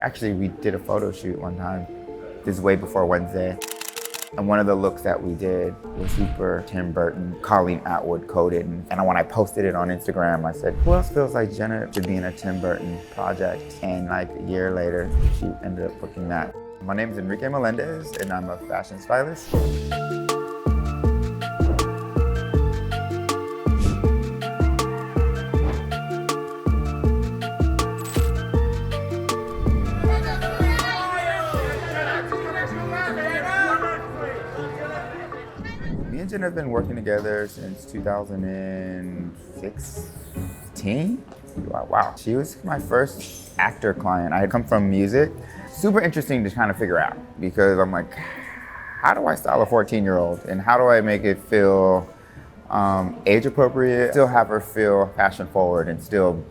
Actually, we did a photo shoot one time. This is way before Wednesday. And one of the looks that we did was super Tim Burton, Colleen Atwood coded. And when I posted it on Instagram, I said, who else feels like Jenna should be in a Tim Burton project? And like a year later, she ended up booking that. My name is Enrique Melendez, and I'm a fashion stylist. Me and Jenna have been working together since 2016. Wow. She was my first actor client. I had come from music. Super interesting to kind of figure out because I'm like, how do I style a 14-year-old and how do I make it feel age appropriate, still have her feel fashion forward and still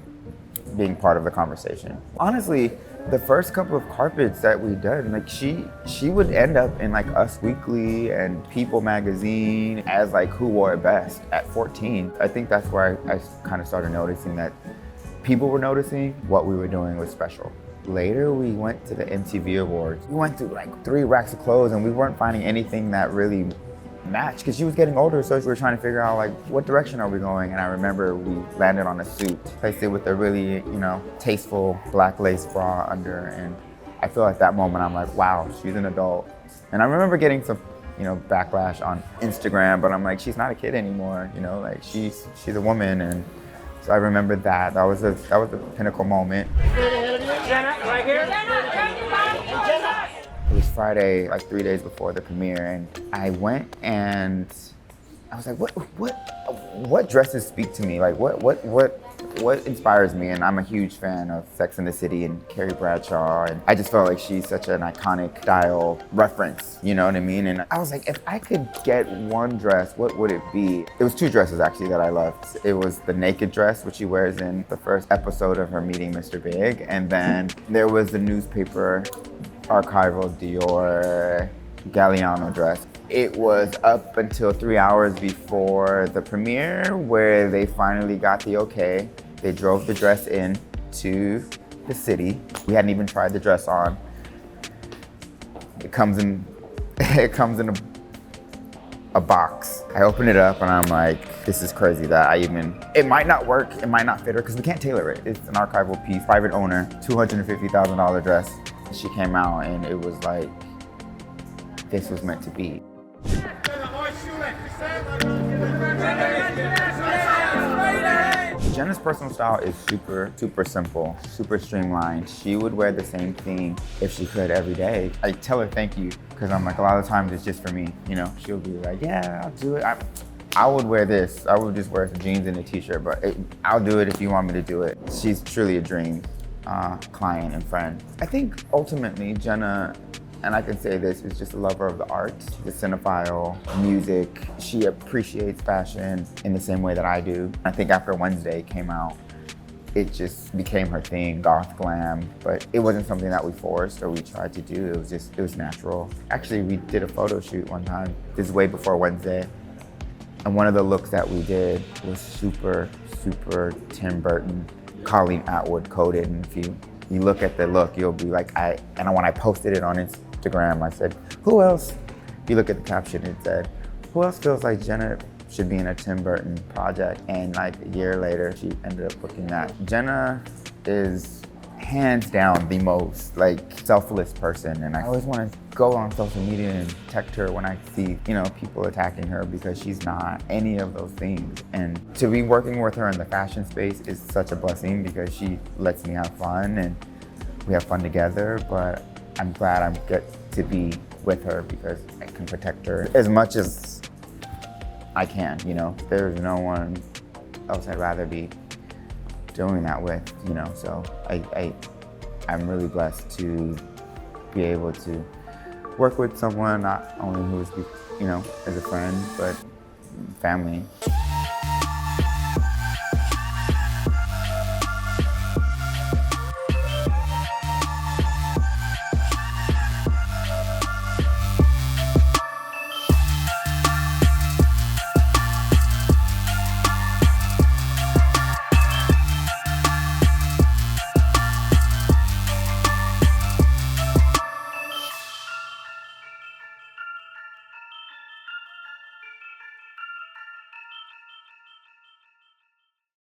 being part of the conversation. Honestly, the first couple of carpets that we did, like she would end up in like Us Weekly and People magazine as like who wore it best at 14. I think that's where I kind of started noticing that people were noticing what we were doing was special. Later, we went to the MTV Awards. We went through like 3 racks of clothes and we weren't finding anything that really matched because she was getting older, so we were trying to figure out like what direction are we going. And I remember we landed on a suit, placed it with a really, tasteful black lace bra under. And I feel at that moment I'm like, wow, she's an adult. And I remember getting some, backlash on Instagram, but I'm like, she's not a kid anymore. Like she's a woman. And so I remember that. That was the pinnacle moment. Jenna, right here. It was Friday, like 3 days before the premiere, and I went and I was like, what dresses speak to me? Like what inspires me? And I'm a huge fan of Sex and the City and Carrie Bradshaw, and I just felt like she's such an iconic style reference, you know what I mean? And I was like, if I could get one dress, what would it be? It was 2 dresses actually that I loved. It was the naked dress, which she wears in the first episode of her Meeting Mr. Big, and then there was the newspaper Archival Dior Galliano dress. It was up until 3 hours before the premiere where they finally got the okay. They drove the dress in to the city. We hadn't even tried the dress on. It comes in a box. I open it up and I'm like, this is crazy that it might not work, it might not fit her because we can't tailor it. It's an archival piece, private owner, $250,000 dress. She came out and it was like, this was meant to be. Jenna's personal style is super simple, super streamlined. She would wear the same thing if she could every day. I tell her thank you because I'm like, a lot of times it's just for me. She'll be like, yeah, I'll do it. I would wear this. I would just wear some jeans and a t-shirt, but I'll do it if you want me to do it. She's truly a dream client and friend. I think ultimately Jenna, and I can say this, is just a lover of the arts, the cinephile, music. She appreciates fashion in the same way that I do. I think after Wednesday came out, it just became her thing, goth, glam, but it wasn't something that we forced or we tried to do. It was natural. Actually, we did a photo shoot one time. This is way before Wednesday. And one of the looks that we did was super Tim Burton, Colleen Atwood coded. And if you look at the look, you'll be like, when I posted it on Instagram, I said, who else? If you look at the caption, it said, who else feels like Jenna should be in a Tim Burton project? And like a year later, she ended up booking that. Jenna is hands down the most selfless person. And I always want to go on social media and text her when I see, people attacking her because she's not any of those things. And to be working with her in the fashion space is such a blessing because she lets me have fun and we have fun together, but I'm glad I get to be with her because I can protect her as much as I can, There's no one else I'd rather be doing that with, so I'm really blessed to be able to work with someone not only who's, as a friend, but family.